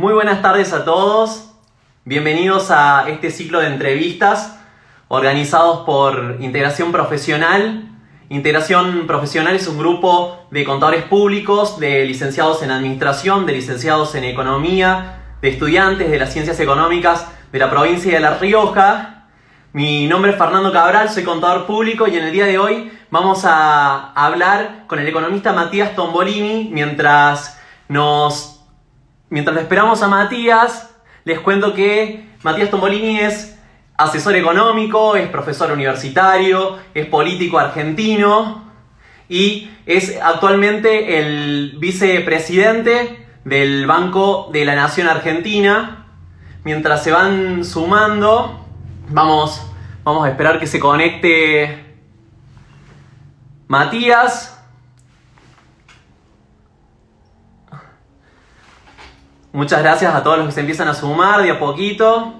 Muy buenas tardes a todos. Bienvenidos a este ciclo de entrevistas organizados por Integración Profesional. Integración Profesional es un grupo de contadores públicos, de licenciados en Administración, de licenciados en Economía, de estudiantes de las Ciencias Económicas de la provincia de La Rioja. Mi nombre es Fernando Cabral, soy contador público y en el día de hoy vamos a hablar con el economista Matías Tombolini. Mientras le esperamos a Matías, les cuento que Matías Tombolini es asesor económico, es profesor universitario, es político argentino y es actualmente el vicepresidente del Banco de la Nación Argentina. Mientras se van sumando, vamos a esperar que se conecte Matías. Muchas gracias a todos los que se empiezan a sumar de a poquito.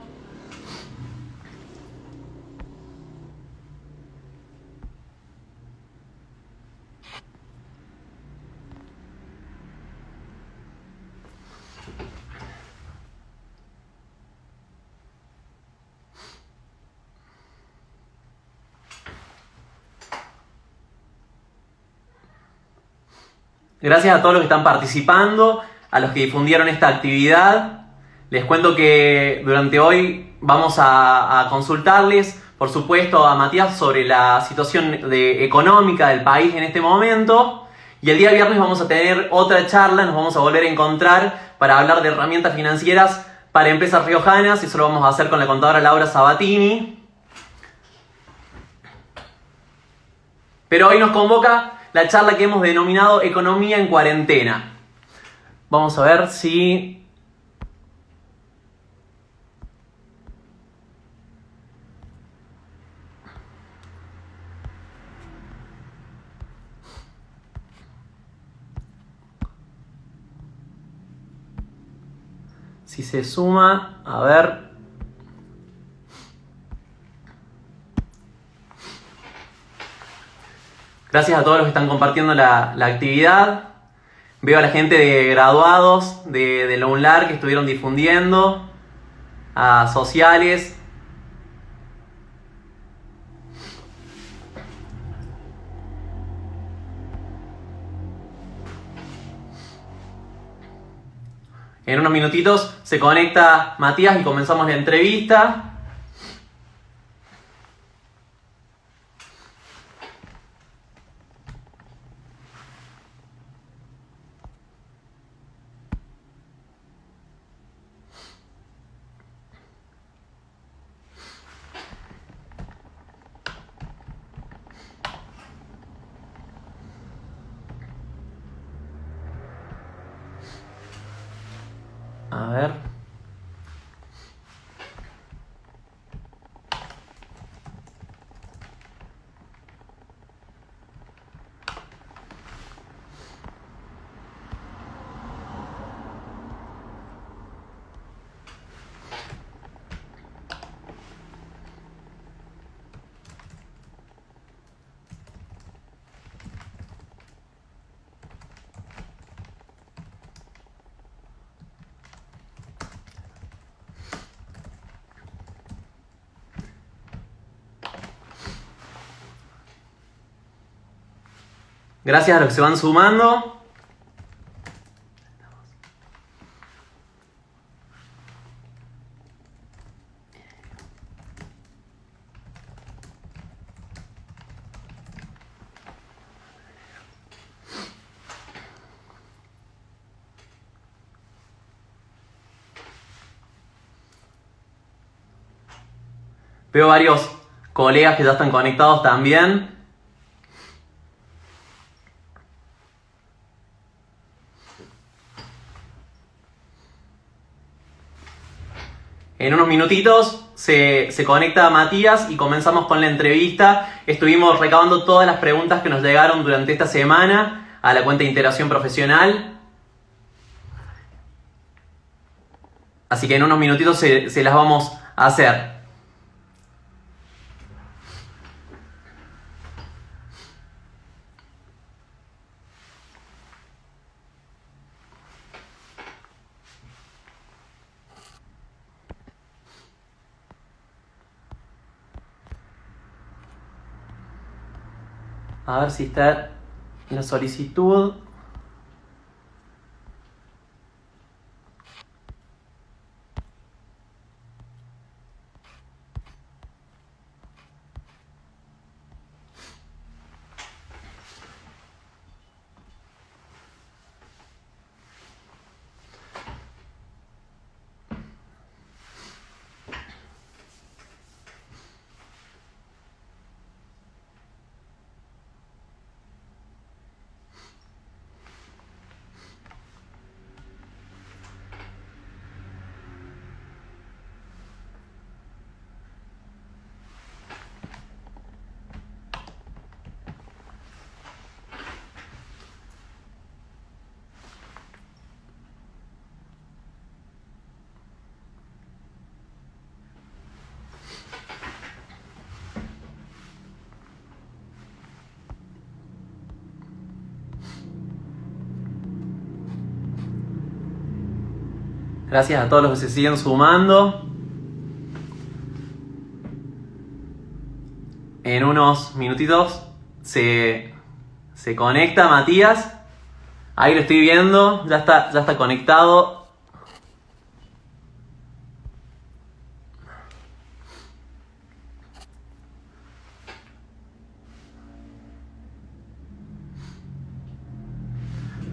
Gracias a todos los que están participando, a los que difundieron esta actividad. Les cuento que durante hoy vamos a consultarles, por supuesto, a Matías sobre la situación económica del país en este momento. Y el día viernes vamos a tener otra charla, nos vamos a volver a encontrar para hablar de herramientas financieras para empresas riojanas. Eso lo vamos a hacer con la contadora Laura Sabatini. Pero hoy nos convoca la charla que hemos denominado Economía en Cuarentena. Vamos a ver si se suma. A ver. Gracias a todos los que están compartiendo la actividad. Veo a la gente de graduados de la UNLAR que estuvieron difundiendo, a sociales. En unos minutitos se conecta Matías y comenzamos la entrevista. A ver. Gracias a los que se van sumando. Veo varios colegas que ya están conectados también. En unos minutitos se conecta Matías y comenzamos con la entrevista. Estuvimos recabando todas las preguntas que nos llegaron durante esta semana a la cuenta de Integración Profesional. Así que en unos minutitos se las vamos a hacer. A ver si está la solicitud. Gracias a todos los que se siguen sumando. En unos minutitos se conecta Matías. Ahí lo estoy viendo. Ya está conectado.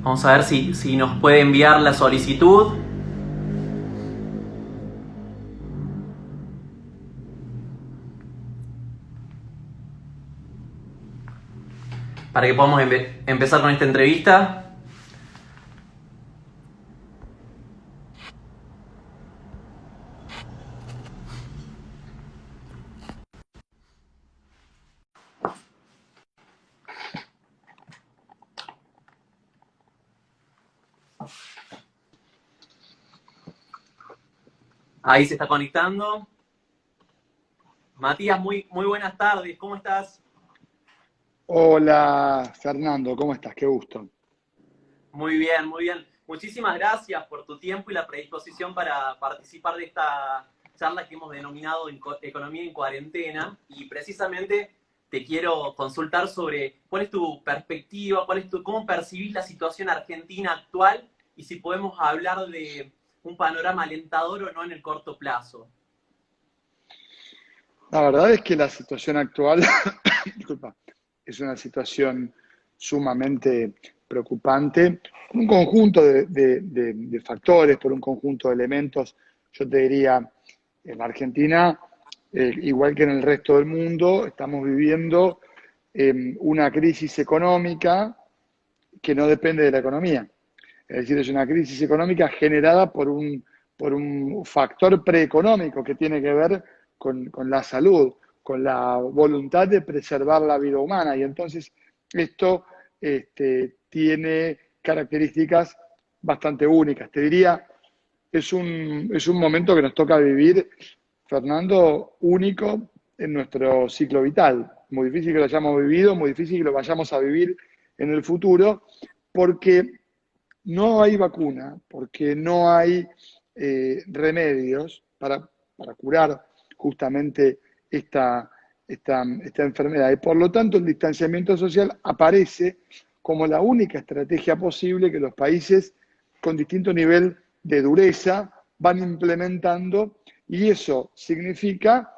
Vamos a ver si nos puede enviar la solicitud. Para que podamos empezar con esta entrevista. Ahí se está conectando. Matías, muy buenas tardes. ¿Cómo estás? Hola Fernando, ¿cómo estás? Qué gusto. Muy bien, muy bien. Muchísimas gracias por tu tiempo y la predisposición para participar de esta charla que hemos denominado Economía en Cuarentena. Y precisamente te quiero consultar sobre cuál es tu perspectiva, cómo percibís la situación argentina actual y si podemos hablar de un panorama alentador o no en el corto plazo. La verdad es que la situación actual, disculpa, es una situación sumamente preocupante, por un conjunto de factores, por un conjunto de elementos. Yo te diría, en la Argentina, igual que en el resto del mundo, estamos viviendo una crisis económica que no depende de la economía. Es decir, es una crisis económica generada por un factor preeconómico que tiene que ver con la salud, con la voluntad de preservar la vida humana. Y entonces esto tiene características bastante únicas. Te diría, es un momento que nos toca vivir, Fernando, único en nuestro ciclo vital. Muy difícil que lo hayamos vivido, muy difícil que lo vayamos a vivir en el futuro, porque no hay vacuna, porque no hay remedios para curar justamente esta enfermedad. Y por lo tanto, el distanciamiento social aparece como la única estrategia posible que los países con distinto nivel de dureza van implementando, y eso significa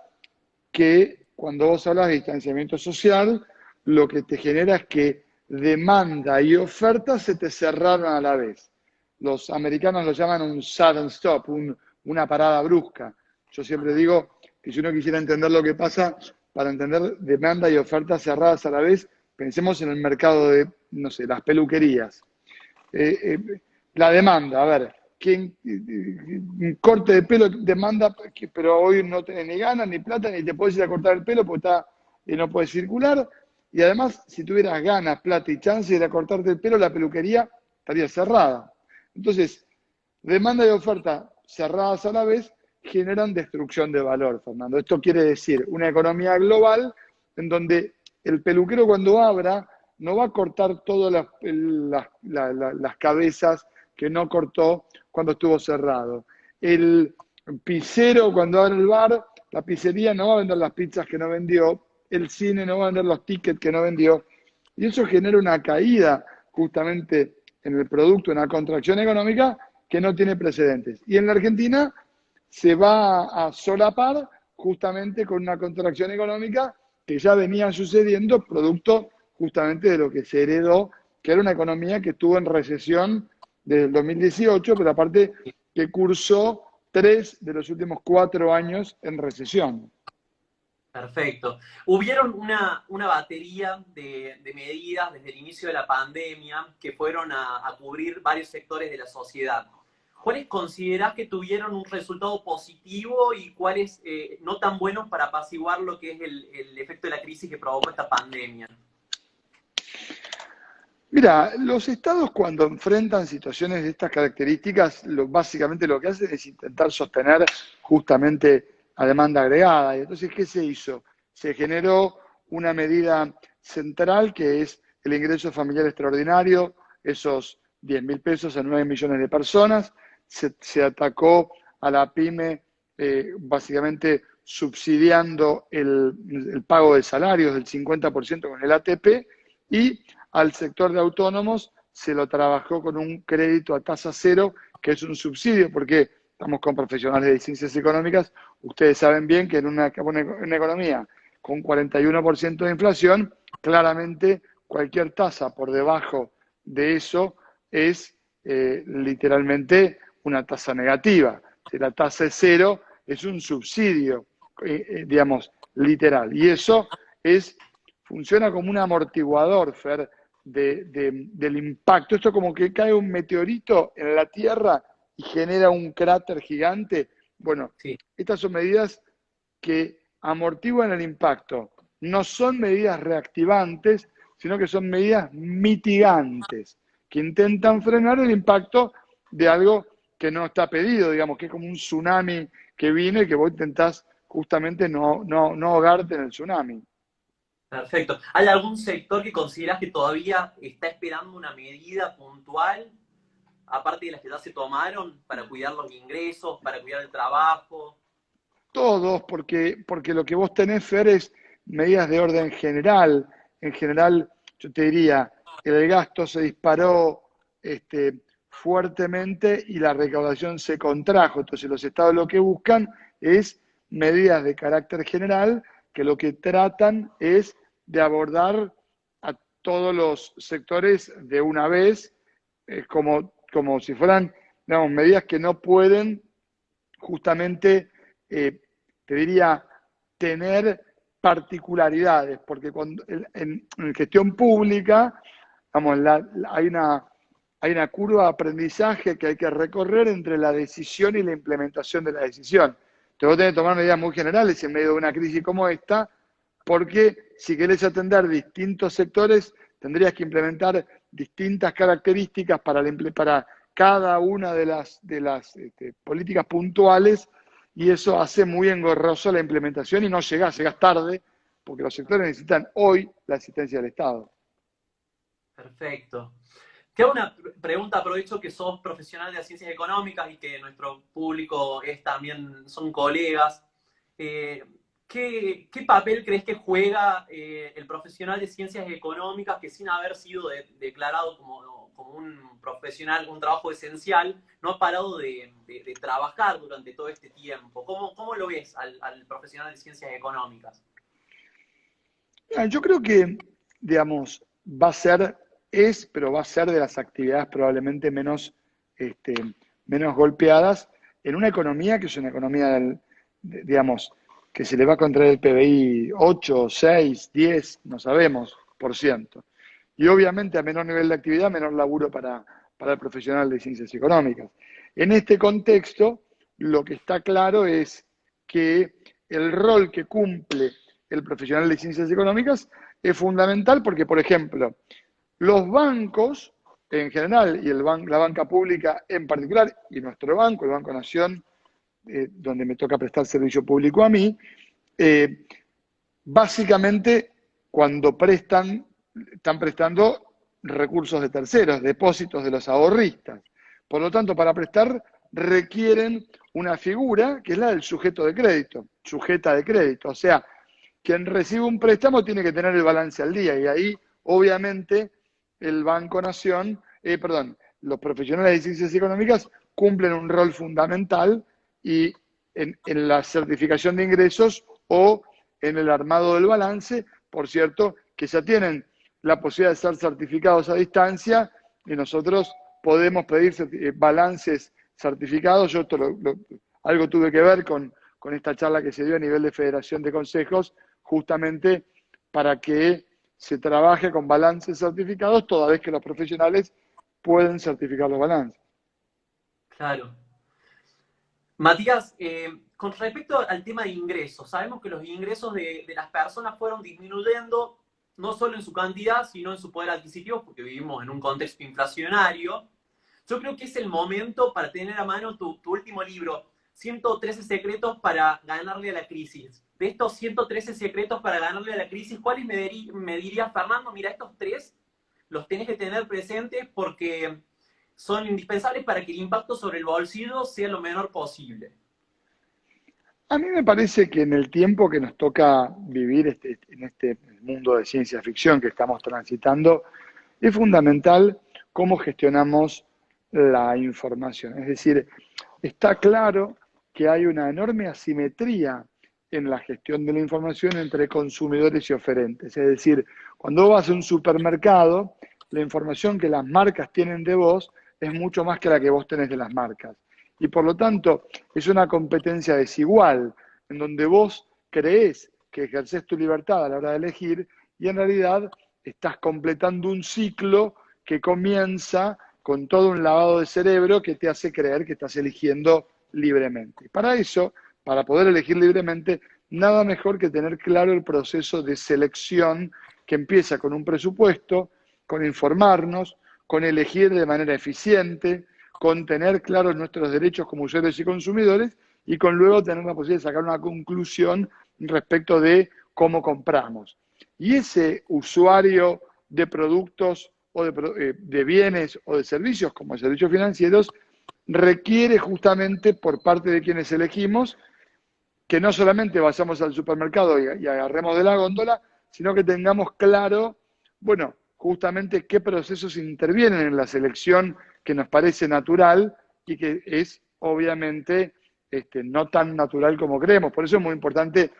que cuando vos hablas de distanciamiento social, lo que te genera es que demanda y oferta se te cerraron a la vez. Los americanos lo llaman un sudden stop, una parada brusca. Yo siempre digo que si uno quisiera entender lo que pasa, para entender demanda y oferta cerradas a la vez, pensemos en el mercado de, no sé, las peluquerías. Eh, eh, la demanda, a ver, ¿quién un corte de pelo demanda, pero hoy no tenés ni ganas, ni plata, ni te puedes ir a cortar el pelo porque no puedes circular? Y además, si tuvieras ganas, plata y chance de ir a cortarte el pelo, la peluquería estaría cerrada. Entonces, demanda y oferta cerradas a la vez generan destrucción de valor, Fernando. Esto quiere decir una economía global en donde el peluquero, cuando abra, no va a cortar todas las cabezas que no cortó cuando estuvo cerrado. El pizzero, cuando abre el bar, la pizzería no va a vender las pizzas que no vendió, el cine no va a vender los tickets que no vendió. Y eso genera una caída justamente en el producto, una contracción económica que no tiene precedentes. Y en la Argentina se va a solapar justamente con una contracción económica que ya venía sucediendo, producto justamente de lo que se heredó, que era una economía que estuvo en recesión desde el 2018, pero aparte que cursó 3 de los últimos 4 años en recesión. Perfecto. Hubieron una batería de medidas desde el inicio de la pandemia que fueron a cubrir varios sectores de la sociedad. ¿Cuáles considerás que tuvieron un resultado positivo y cuáles no tan buenos para apaciguar lo que es el efecto de la crisis que provocó esta pandemia? Mira, los estados cuando enfrentan situaciones de estas características, básicamente lo que hacen es intentar sostener justamente a demanda agregada. Y entonces, ¿qué se hizo? Se generó una medida central que es el ingreso familiar extraordinario, esos 10.000 pesos a 9 millones de personas. Se atacó a la pyme básicamente subsidiando el pago de salarios del 50% con el ATP y al sector de autónomos se lo trabajó con un crédito a tasa cero, que es un subsidio, porque estamos con profesionales de ciencias económicas. Ustedes saben bien que en una economía con 41% de inflación, claramente cualquier tasa por debajo de eso es literalmente una tasa negativa. Si la tasa es cero, es un subsidio, digamos, literal. Y eso funciona como un amortiguador, Fer, del impacto. Esto como que cae un meteorito en la Tierra y genera un cráter gigante. Bueno, Sí. estas son medidas que amortiguan el impacto. No son medidas reactivantes, sino que son medidas mitigantes, que intentan frenar el impacto de algo que no está pedido, digamos, que es como un tsunami que vino y que vos intentás justamente no ahogarte en el tsunami. Perfecto. ¿Hay algún sector que consideras que todavía está esperando una medida puntual, aparte de las que ya se tomaron, para cuidar los ingresos, para cuidar el trabajo? Todos, porque lo que vos tenés, Fer, es medidas de orden general. En general, yo te diría, el gasto se disparó fuertemente y la recaudación se contrajo. Entonces, los estados lo que buscan es medidas de carácter general que lo que tratan es de abordar a todos los sectores de una vez, como si fueran, digamos, medidas que no pueden justamente, te diría, tener particularidades, porque en gestión pública, vamos, hay una curva de aprendizaje que hay que recorrer entre la decisión y la implementación de la decisión. Entonces vos tenés que tomar medidas muy generales en medio de una crisis como esta, porque si querés atender distintos sectores, tendrías que implementar distintas características para cada una de las políticas puntuales, y eso hace muy engorroso la implementación y no llegás tarde, porque los sectores necesitan hoy la asistencia del Estado. Perfecto. Te hago una pregunta, aprovecho que sos profesional de las ciencias económicas y que nuestro público son colegas. ¿Qué papel crees que juega el profesional de ciencias económicas que sin haber sido declarado como un profesional, un trabajo esencial, no ha parado de trabajar durante todo este tiempo? ¿Cómo lo ves al profesional de ciencias económicas? Yo creo que, digamos, pero va a ser de las actividades probablemente menos golpeadas en una economía que es una economía, digamos, que se le va a contraer el PBI 8, 6, 10, no sabemos, por ciento. Y obviamente a menor nivel de actividad, menor laburo para el profesional de ciencias económicas. En este contexto, lo que está claro es que el rol que cumple el profesional de ciencias económicas es fundamental porque, por ejemplo, los bancos en general y la banca pública en particular, y nuestro banco, el Banco Nación, donde me toca prestar servicio público a mí, básicamente cuando están prestando recursos de terceros, depósitos de los ahorristas. Por lo tanto, para prestar requieren una figura que es la del sujeto de crédito, sujeta de crédito. O sea, quien recibe un préstamo tiene que tener el balance al día y ahí obviamente el Banco Nación, los profesionales de ciencias económicas cumplen un rol fundamental y en la certificación de ingresos o en el armado del balance, por cierto, que ya tienen la posibilidad de ser certificados a distancia y nosotros podemos pedir balances certificados. Yo algo tuve que ver con esta charla que se dio a nivel de Federación de Consejos, justamente para que se trabaje con balances certificados, toda vez que los profesionales pueden certificar los balances. Claro. Matías, con respecto al tema de ingresos, sabemos que los ingresos de las personas fueron disminuyendo, no solo en su cantidad, sino en su poder adquisitivo, porque vivimos en un contexto inflacionario. Yo creo que es el momento para tener a mano tu último libro, 113 secretos para ganarle a la crisis. De estos 113 secretos para ganarle a la crisis, ¿cuáles me dirías, Fernando? Mira, estos tres los tenés que tener presentes porque son indispensables para que el impacto sobre el bolsillo sea lo menor posible. A mí me parece que en el tiempo que nos toca vivir en este mundo de ciencia ficción que estamos transitando, es fundamental cómo gestionamos la información. Es decir, está claro que hay una enorme asimetría en la gestión de la información entre consumidores y oferentes. Es decir, cuando vas a un supermercado, la información que las marcas tienen de vos es mucho más que la que vos tenés de las marcas. Y por lo tanto, es una competencia desigual, en donde vos creés que ejercés tu libertad a la hora de elegir y en realidad estás completando un ciclo que comienza con todo un lavado de cerebro que te hace creer que estás eligiendo libremente. Para eso, para poder elegir libremente, nada mejor que tener claro el proceso de selección que empieza con un presupuesto, con informarnos, con elegir de manera eficiente, con tener claros nuestros derechos como usuarios y consumidores y con luego tener la posibilidad de sacar una conclusión respecto de cómo compramos. Y ese usuario de productos o de bienes o de servicios como servicios financieros requiere justamente por parte de quienes elegimos que no solamente vayamos al supermercado y agarremos de la góndola, sino que tengamos claro, bueno, justamente qué procesos intervienen en la selección que nos parece natural y que es obviamente no tan natural como creemos. Por eso es muy importante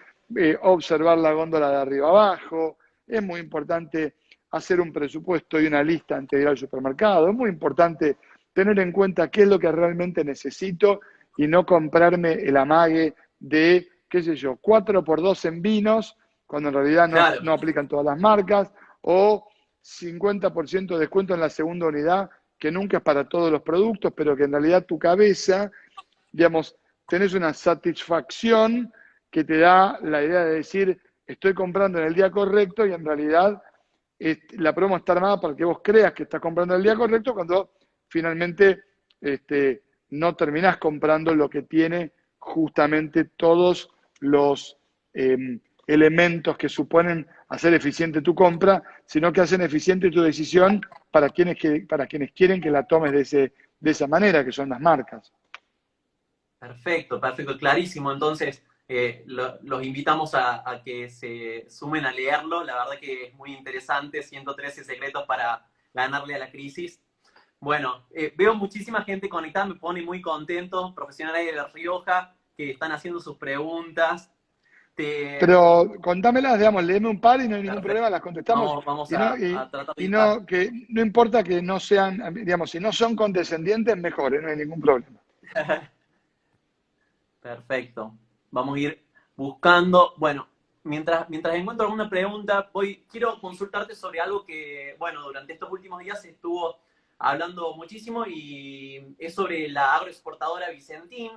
observar la góndola de arriba abajo, es muy importante hacer un presupuesto y una lista antes de ir al supermercado, es muy importante tener en cuenta qué es lo que realmente necesito y no comprarme el amague de, qué sé yo, 4x2 en vinos, cuando en realidad Claro. no aplican todas las marcas, o 50% de descuento en la segunda unidad, que nunca es para todos los productos, pero que en realidad tu cabeza, digamos, tenés una satisfacción que te da la idea de decir, estoy comprando en el día correcto y en realidad la promo está armada para que vos creas que estás comprando en el día correcto cuando finalmente no terminás comprando lo que tiene justamente todos los elementos que suponen hacer eficiente tu compra, sino que hacen eficiente tu decisión para quienes quieren que la tomes de esa manera, que son las marcas. Perfecto, perfecto, clarísimo. Entonces, los invitamos a que se sumen a leerlo. La verdad que es muy interesante, 113 secretos para ganarle a la crisis. Bueno, veo muchísima gente conectada, me pone muy contento, profesionales de La Rioja que están haciendo sus preguntas. Pero contámelas, digamos, léeme un par y no hay ningún Perfecto. problema, las contestamos. Vamos Y no, a tratar de y estar. no, que no importa que no sean, digamos, si no son condescendientes, mejor, no hay ningún problema. Perfecto. Vamos a ir buscando. Bueno, mientras encuentro alguna pregunta, quiero consultarte sobre algo que, bueno, durante estos últimos días se estuvo hablando muchísimo y es sobre la agroexportadora Vicentín.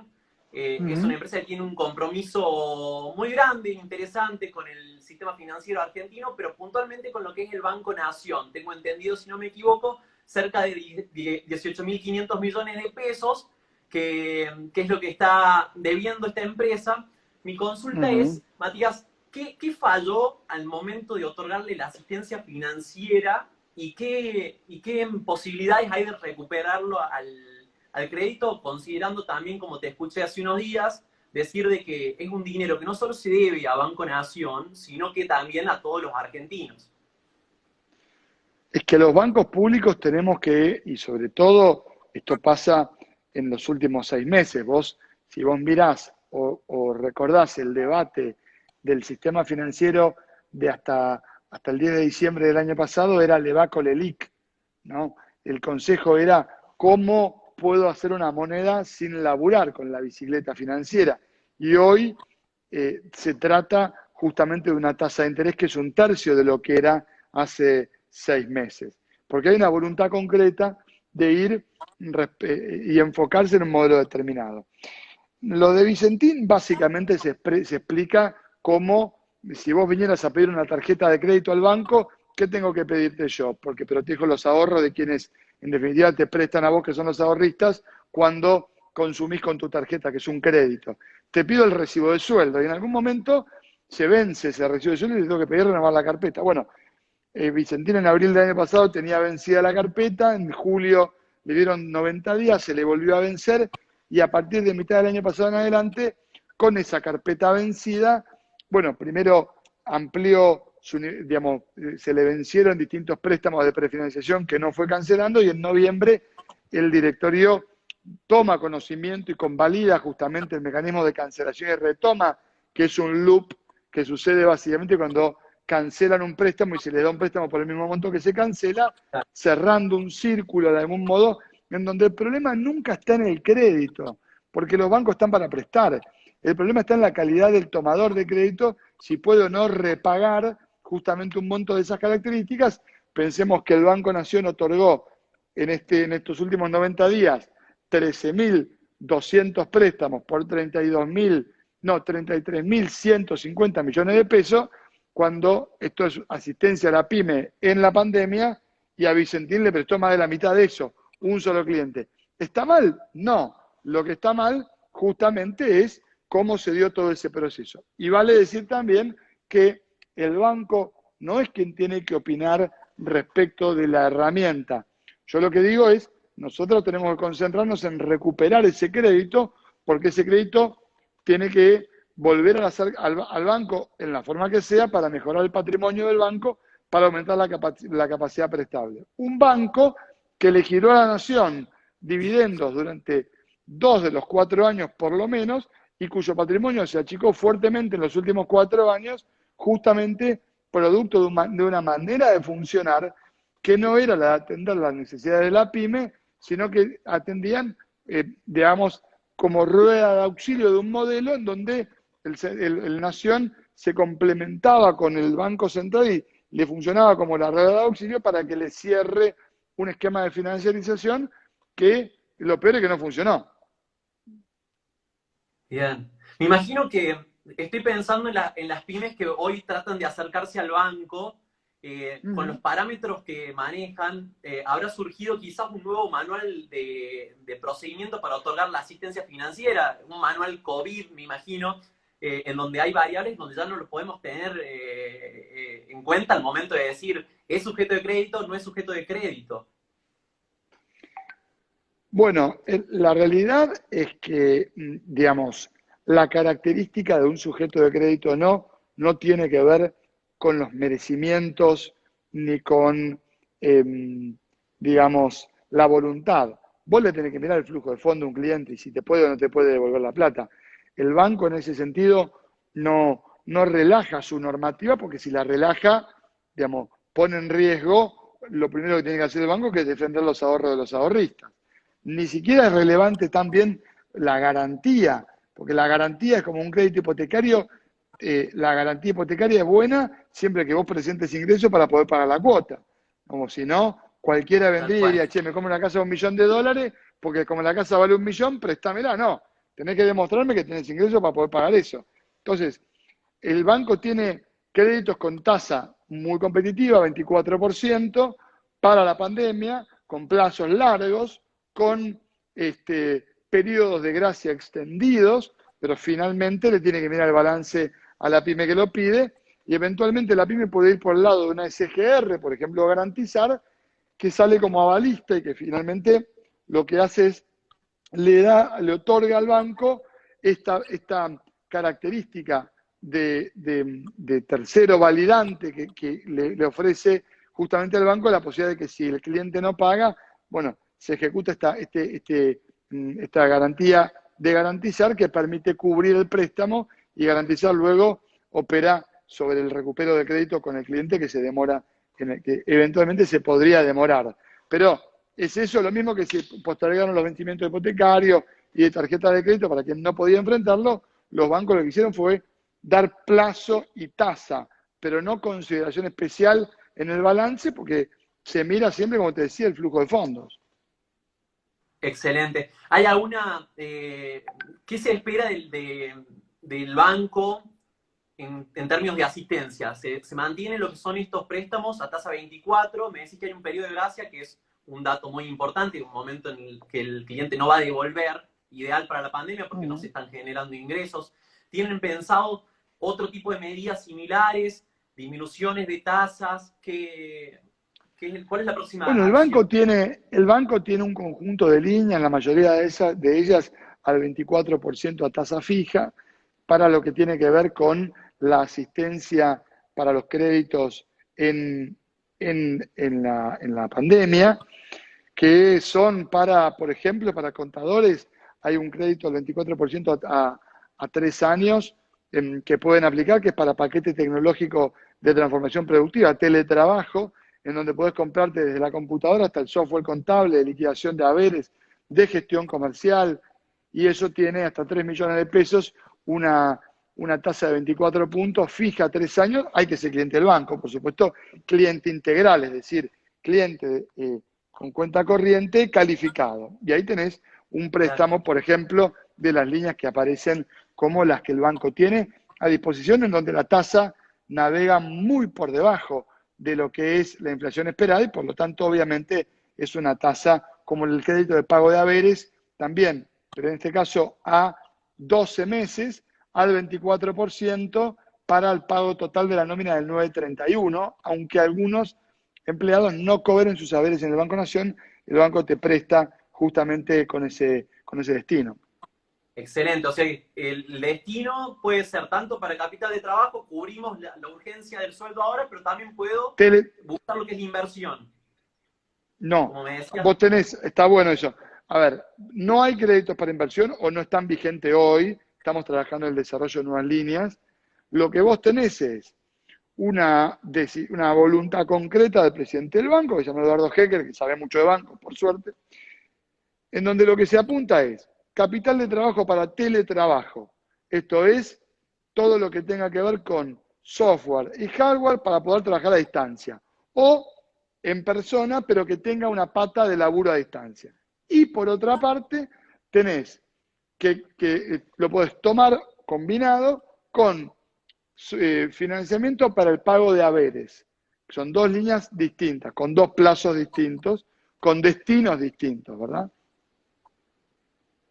Es una empresa que tiene un compromiso muy grande e interesante con el sistema financiero argentino, pero puntualmente con lo que es el Banco Nación. Tengo entendido, si no me equivoco, cerca de 18.500 millones de pesos, que es lo que está debiendo esta empresa. Mi consulta es, Matías, ¿qué falló al momento de otorgarle la asistencia financiera y qué posibilidades hay de recuperarlo al crédito, considerando también, como te escuché hace unos días, decir de que es un dinero que no solo se debe a Banco Nación, sino que también a todos los argentinos? Es que los bancos públicos tenemos que, y sobre todo esto pasa en los últimos 6 meses, si vos mirás o recordás el debate del sistema financiero de hasta el 10 de diciembre del año pasado, era Levaco Lelic, ¿no? El consejo era cómo puedo hacer una moneda sin laburar con la bicicleta financiera. Y hoy se trata justamente de una tasa de interés que es un tercio de lo que era hace 6 meses. Porque hay una voluntad concreta de ir y enfocarse en un modelo determinado. Lo de Vicentín básicamente se explica como si vos vinieras a pedir una tarjeta de crédito al banco, ¿qué tengo que pedirte yo? Porque protejo los ahorros de quienes en definitiva te prestan a vos, que son los ahorristas, cuando consumís con tu tarjeta, que es un crédito. Te pido el recibo de sueldo y en algún momento se vence ese recibo de sueldo y te tengo que pedir renovar la carpeta. Bueno, Vicentín en abril del año pasado tenía vencida la carpeta, en julio le dieron 90 días, se le volvió a vencer y a partir de mitad del año pasado en adelante, con esa carpeta vencida, bueno, primero amplió, digamos, se le vencieron distintos préstamos de prefinanciación que no fue cancelando y en noviembre el directorio toma conocimiento y convalida justamente el mecanismo de cancelación y retoma, que es un loop que sucede básicamente cuando cancelan un préstamo y se le da un préstamo por el mismo monto que se cancela, cerrando un círculo de algún modo, en donde el problema nunca está en el crédito, porque los bancos están para prestar. El problema está en la calidad del tomador de crédito, si puede o no repagar justamente un monto de esas características. Pensemos que el Banco Nación otorgó en estos últimos 90 días 13.200 préstamos por 33.150 millones de pesos, cuando esto es asistencia a la pyme en la pandemia, y a Vicentín le prestó más de la mitad de eso, un solo cliente. ¿Está mal? No. Lo que está mal justamente es cómo se dio todo ese proceso. Y vale decir también que el banco no es quien tiene que opinar respecto de la herramienta. Yo lo que digo es, nosotros tenemos que concentrarnos en recuperar ese crédito, porque ese crédito tiene que volver al banco en la forma que sea para mejorar el patrimonio del banco, para aumentar la capacidad prestable. Un banco que le giró a la nación dividendos durante 2 de los 4 años por lo menos, y cuyo patrimonio se achicó fuertemente en los últimos 4 años, justamente producto de una manera de funcionar que no era la de atender las necesidades de la pyme, sino que atendían, digamos, como rueda de auxilio de un modelo en donde el Nación se complementaba con el Banco Central y le funcionaba como la rueda de auxilio para que le cierre un esquema de financiarización que lo peor es que no funcionó. Bien. Me imagino que estoy pensando en las pymes que hoy tratan de acercarse al banco, con los parámetros que manejan. Habrá surgido quizás un nuevo manual de procedimiento para otorgar la asistencia financiera, un manual COVID, me imagino, en donde hay variables donde ya no lo podemos tener en cuenta al momento de decir, ¿es sujeto de crédito? ¿No es sujeto de crédito? Bueno, la realidad es que, digamos, la característica de un sujeto de crédito no tiene que ver con los merecimientos ni con, digamos, la voluntad. Vos le tenés que mirar el flujo de fondo a un cliente y si te puede o no te puede devolver la plata. El banco en ese sentido no relaja su normativa, porque si la relaja, digamos, pone en riesgo lo primero que tiene que hacer el banco, que es defender los ahorros de los ahorristas. Ni siquiera es relevante también la garantía, porque la garantía es como un crédito hipotecario. La garantía hipotecaria es buena siempre que vos presentes ingresos para poder pagar la cuota. Como si no, cualquiera vendría y diría, che, me compro una casa de $1.000.000, porque como la casa vale 1.000.000, préstamela. No, tenés que demostrarme que tenés ingresos para poder pagar eso. Entonces, el banco tiene créditos con tasa muy competitiva, 24%, para la pandemia, con plazos largos, con periodos de gracia extendidos, pero finalmente le tiene que mirar el balance a la pyme que lo pide, y eventualmente la pyme puede ir por el lado de una SGR, por ejemplo, garantizar, que sale como avalista y que finalmente lo que hace es le otorga al banco esta característica de tercero validante que le ofrece justamente al banco la posibilidad de que si el cliente no paga, bueno, se ejecuta esta garantía de garantizar que permite cubrir el préstamo y garantizar luego opera sobre el recupero de crédito con el cliente que se demora, que eventualmente se podría demorar. Pero es eso lo mismo que si postergaron los vencimientos hipotecarios y de tarjeta de crédito para quien no podía enfrentarlo, los bancos lo que hicieron fue dar plazo y tasa, pero no consideración especial en el balance porque se mira siempre, como te decía, el flujo de fondos. Excelente. ¿Hay alguna, qué se espera del banco en términos de asistencia? ¿Se mantiene lo que son estos préstamos a tasa 24? Me decís que hay un periodo de gracia, que es un dato muy importante, un momento en el que el cliente no va a devolver, ideal para la pandemia porque no se están generando ingresos. ¿Tienen pensado otro tipo de medidas similares, disminuciones de tasas? ¿Cuál es la próxima Bueno, acción? el banco tiene un conjunto de líneas, la mayoría de ellas al 24% a tasa fija, para lo que tiene que ver con la asistencia para los créditos en la pandemia, que son por ejemplo, para contadores, hay un crédito del 24% a 3 años que pueden aplicar, que es para paquete tecnológico de transformación productiva, teletrabajo, en donde podés comprarte desde la computadora hasta el software contable, de liquidación de haberes, de gestión comercial, y eso tiene hasta 3 millones de pesos, una tasa de 24 puntos, fija 3 años, hay que ser cliente del banco, por supuesto, cliente integral, es decir, cliente con cuenta corriente calificado. Y ahí tenés un préstamo, por ejemplo, de las líneas que aparecen como las que el banco tiene a disposición, en donde la tasa navega muy por debajo de lo que es la inflación esperada y por lo tanto obviamente es una tasa como el crédito de pago de haberes también, pero en este caso a 12 meses al 24% para el pago total de la nómina del 931, aunque algunos empleados no cobren sus haberes en el Banco Nación, el banco te presta justamente con ese destino. Excelente, o sea, el destino puede ser tanto para capital de trabajo, cubrimos la urgencia del sueldo ahora, pero también puedo Tele, buscar lo que es inversión, no, como me decías. vos tenés, está bueno eso. A ver, no hay créditos para inversión o no están vigentes hoy, estamos trabajando en el desarrollo de nuevas líneas. Lo que vos tenés es una voluntad concreta del presidente del banco, que se llama Eduardo Hecker, que sabe mucho de bancos, por suerte, en donde lo que se apunta es capital de trabajo para teletrabajo. Esto es todo lo que tenga que ver con software y hardware para poder trabajar a distancia. O en persona, pero que tenga una pata de laburo a distancia. Y por otra parte, tenés que lo podés tomar combinado con financiamiento para el pago de haberes. Son dos líneas distintas, con dos plazos distintos, con destinos distintos, ¿verdad?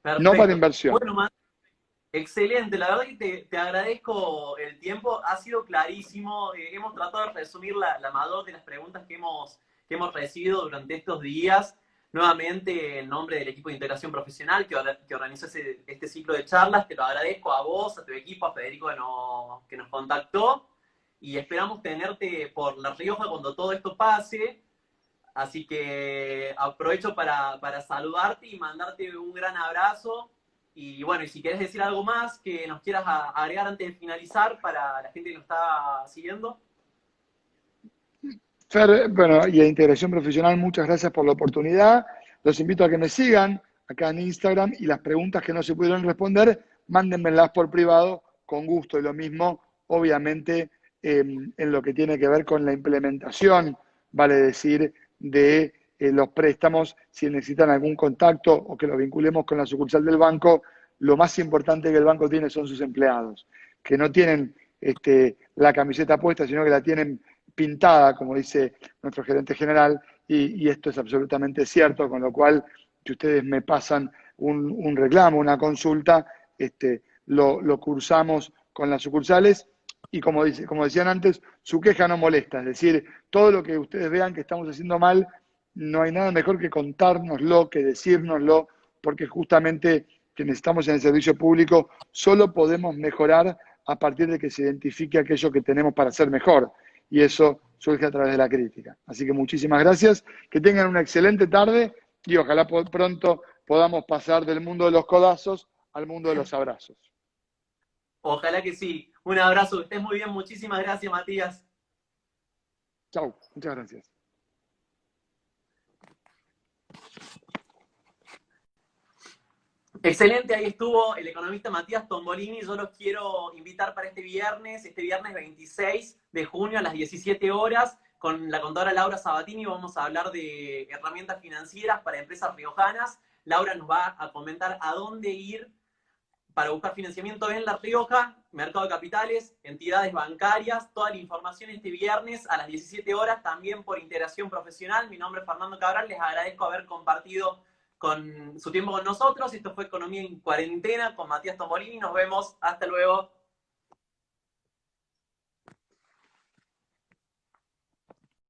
No para Perfecto. inversión. Bueno, excelente, la verdad que te agradezco el tiempo, ha sido clarísimo, hemos tratado de resumir la mayor de las preguntas que hemos recibido durante estos días. Nuevamente, en nombre del equipo de integración profesional que organizó este ciclo de charlas, te lo agradezco a vos, a tu equipo, a Federico que nos contactó, y esperamos tenerte por La Rioja cuando todo esto pase. Así que aprovecho para saludarte y mandarte un gran abrazo. Y bueno, y si quieres decir algo más que nos quieras agregar antes de finalizar para la gente que nos está siguiendo. Fer, bueno, y a Integración Profesional, muchas gracias por la oportunidad. Los invito a que me sigan acá en Instagram y las preguntas que no se pudieron responder, mándenmelas por privado con gusto. Y lo mismo, obviamente, en lo que tiene que ver con la implementación, vale decir, de los préstamos, si necesitan algún contacto o que lo vinculemos con la sucursal del banco, lo más importante que el banco tiene son sus empleados, que no tienen la camiseta puesta, sino que la tienen pintada, como dice nuestro gerente general, y esto es absolutamente cierto, con lo cual, si ustedes me pasan un reclamo, una consulta, lo cursamos con las sucursales y como decían antes, su queja no molesta, es decir, todo lo que ustedes vean que estamos haciendo mal, no hay nada mejor que contárnoslo, que decírnoslo, porque justamente quienes estamos en el servicio público solo podemos mejorar a partir de que se identifique aquello que tenemos para hacer mejor. y eso surge a través de la crítica. Así que muchísimas gracias, que tengan una excelente tarde y ojalá pronto podamos pasar del mundo de los codazos al mundo de los abrazos. Ojalá que sí. Un abrazo, que estés muy bien. Muchísimas gracias, Matías. Chau, muchas gracias. Excelente, ahí estuvo el economista Matías Tombolini. Yo los quiero invitar para este viernes 26 de junio a las 17 horas, con la contadora Laura Sabatini. Vamos a hablar de herramientas financieras para empresas riojanas. Laura nos va a comentar a dónde ir para buscar financiamiento en La Rioja, mercado de capitales, entidades bancarias, toda la información este viernes a las 17 horas, también por Integración Profesional. Mi nombre es Fernando Cabral, les agradezco haber compartido con su tiempo con nosotros. Esto fue Economía en Cuarentena con Matías Tombolini. Nos vemos, hasta luego.